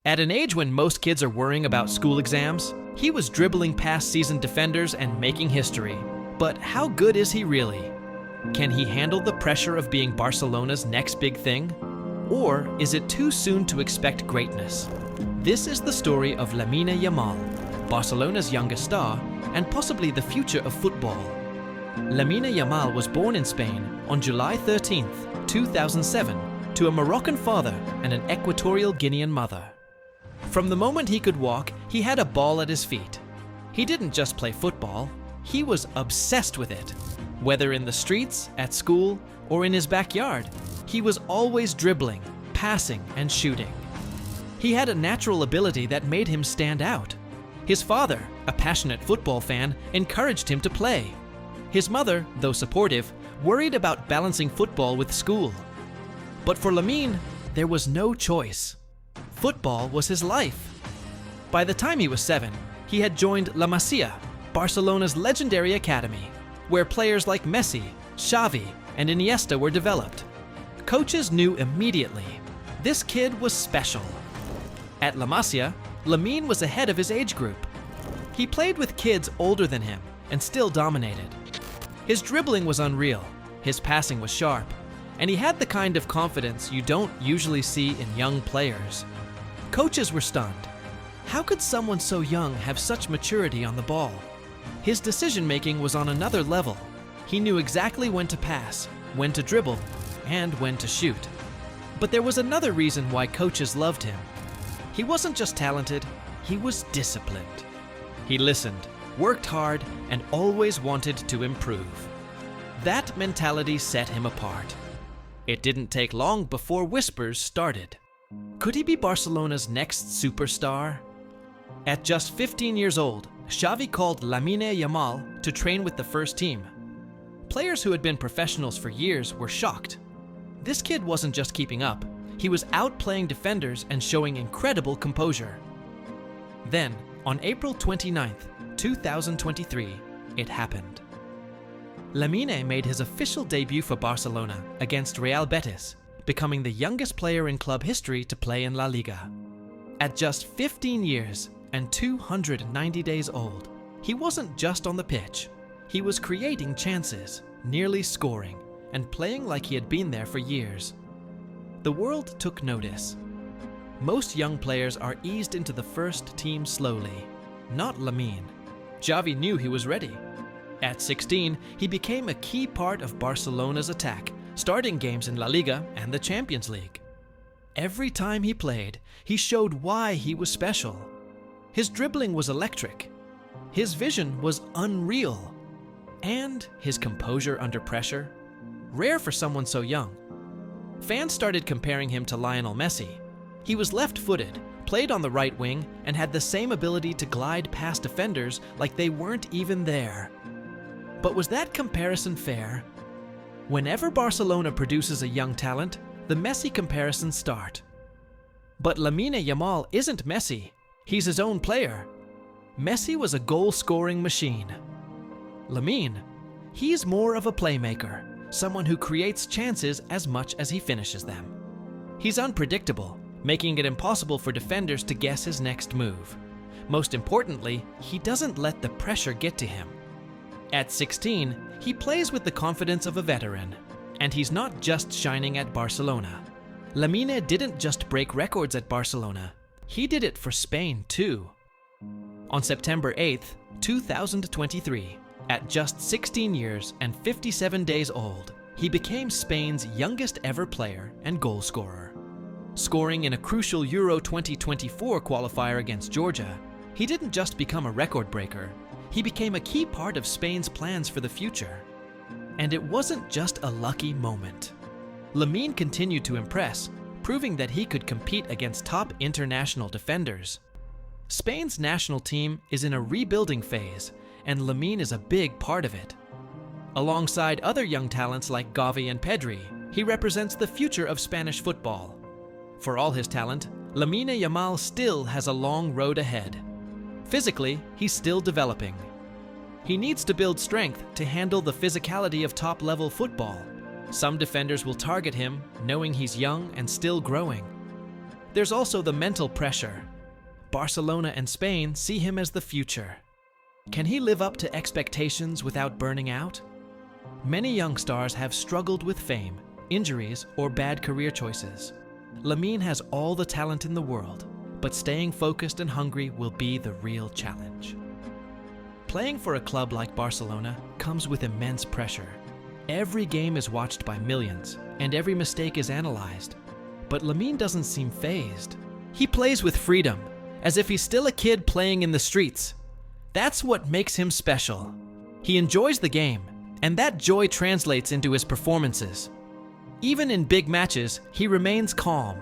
At an age when most kids are worrying about school exams, he was dribbling past seasoned defenders and making history. But how good is he really? Can he handle the pressure of being Barcelona's next big thing? Or is it too soon to expect greatness? This is the story of Lamine Yamal, Barcelona's youngest star and possibly the future of football. Lamine Yamal was born in Spain on July 13, 2007, to a Moroccan father and an Equatorial Guinean mother. From the moment he could walk, he had a ball at his feet. He didn't just play football, he was obsessed with it. Whether in the streets, at school, or in his backyard, he was always dribbling, passing, and shooting. He had a natural ability that made him stand out. His father, a passionate football fan, encouraged him to play. His mother, though supportive, worried about balancing football with school. But for Lamine, there was no choice. Football was his life. By the time he was 7, he had joined La Masia, Barcelona's legendary academy, where players like Messi, Xavi, and Iniesta were developed. Coaches knew immediately, this kid was special. At La Masia, Lamine was ahead of his age group. He played with kids older than him and still dominated. His dribbling was unreal, his passing was sharp, and he had the kind of confidence you don't usually see in young players. Coaches were stunned. How could someone so young have such maturity on the ball? His decision-making was on another level. He knew exactly when to pass, when to dribble, and when to shoot. But there was another reason why coaches loved him. He wasn't just talented, he was disciplined. He listened, worked hard, and always wanted to improve. That mentality set him apart. It didn't take long before whispers started. Could he be Barcelona's next superstar? At just 15 years old, Xavi called Lamine Yamal to train with the first team. Players who had been professionals for years were shocked. This kid wasn't just keeping up, he was outplaying defenders and showing incredible composure. Then, on April 29, 2023, it happened. Lamine made his official debut for Barcelona against Real Betis, becoming the youngest player in club history to play in La Liga. At just 15 years and 290 days old, he wasn't just on the pitch. He was creating chances, nearly scoring, and playing like he had been there for years. The world took notice. Most young players are eased into the first team slowly. Not Lamine. Xavi knew he was ready. At 16, he became a key part of Barcelona's attack, starting games in La Liga and the Champions League. Every time he played, he showed why he was special. His dribbling was electric. His vision was unreal. And his composure under pressure, rare for someone so young. Fans started comparing him to Lionel Messi. He was left-footed, played on the right wing, and had the same ability to glide past defenders like they weren't even there. But was that comparison fair? Whenever Barcelona produces a young talent, the Messi comparisons start. But Lamine Yamal isn't Messi. He's his own player. Messi was a goal-scoring machine. Lamine, he's more of a playmaker, someone who creates chances as much as he finishes them. He's unpredictable, making it impossible for defenders to guess his next move. Most importantly, he doesn't let the pressure get to him. At 16, he plays with the confidence of a veteran, and he's not just shining at Barcelona. Lamine didn't just break records at Barcelona, he did it for Spain too. On September 8, 2023, at just 16 years and 57 days old, he became Spain's youngest ever player and goal scorer. Scoring in a crucial Euro 2024 qualifier against Georgia, he didn't just become a record breaker, he became a key part of Spain's plans for the future. And it wasn't just a lucky moment. Lamine continued to impress, proving that he could compete against top international defenders. Spain's national team is in a rebuilding phase, and Lamine is a big part of it. Alongside other young talents like Gavi and Pedri, he represents the future of Spanish football. For all his talent, Lamine Yamal still has a long road ahead. Physically, he's still developing. He needs to build strength to handle the physicality of top-level football. Some defenders will target him, knowing he's young and still growing. There's also the mental pressure. Barcelona and Spain see him as the future. Can he live up to expectations without burning out? Many young stars have struggled with fame, injuries, or bad career choices. Lamine has all the talent in the world, but staying focused and hungry will be the real challenge. Playing for a club like Barcelona comes with immense pressure. Every game is watched by millions, and every mistake is analyzed. But Lamine doesn't seem fazed. He plays with freedom, as if he's still a kid playing in the streets. That's what makes him special. He enjoys the game, and that joy translates into his performances. Even in big matches, he remains calm.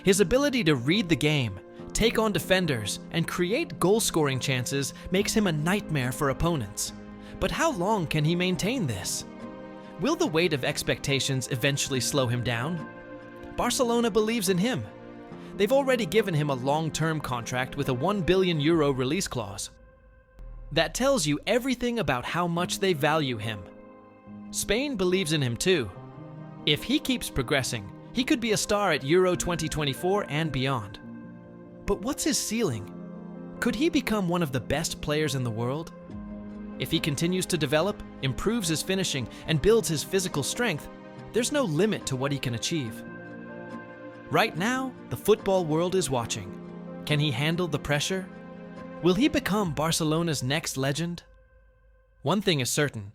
His ability to read the game, take on defenders, and create goal-scoring chances makes him a nightmare for opponents. But how long can he maintain this? Will the weight of expectations eventually slow him down? Barcelona believes in him. They've already given him a long-term contract with a €1 billion release clause. That tells you everything about how much they value him. Spain believes in him too. If he keeps progressing, he could be a star at Euro 2024 and beyond. But what's his ceiling? Could he become one of the best players in the world? If he continues to develop, improves his finishing, and builds his physical strength, there's no limit to what he can achieve. Right now, the football world is watching. Can he handle the pressure? Will he become Barcelona's next legend? One thing is certain.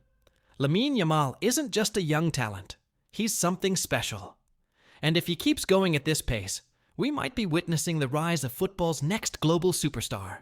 Lamine Yamal isn't just a young talent. He's something special. And if he keeps going at this pace, we might be witnessing the rise of football's next global superstar.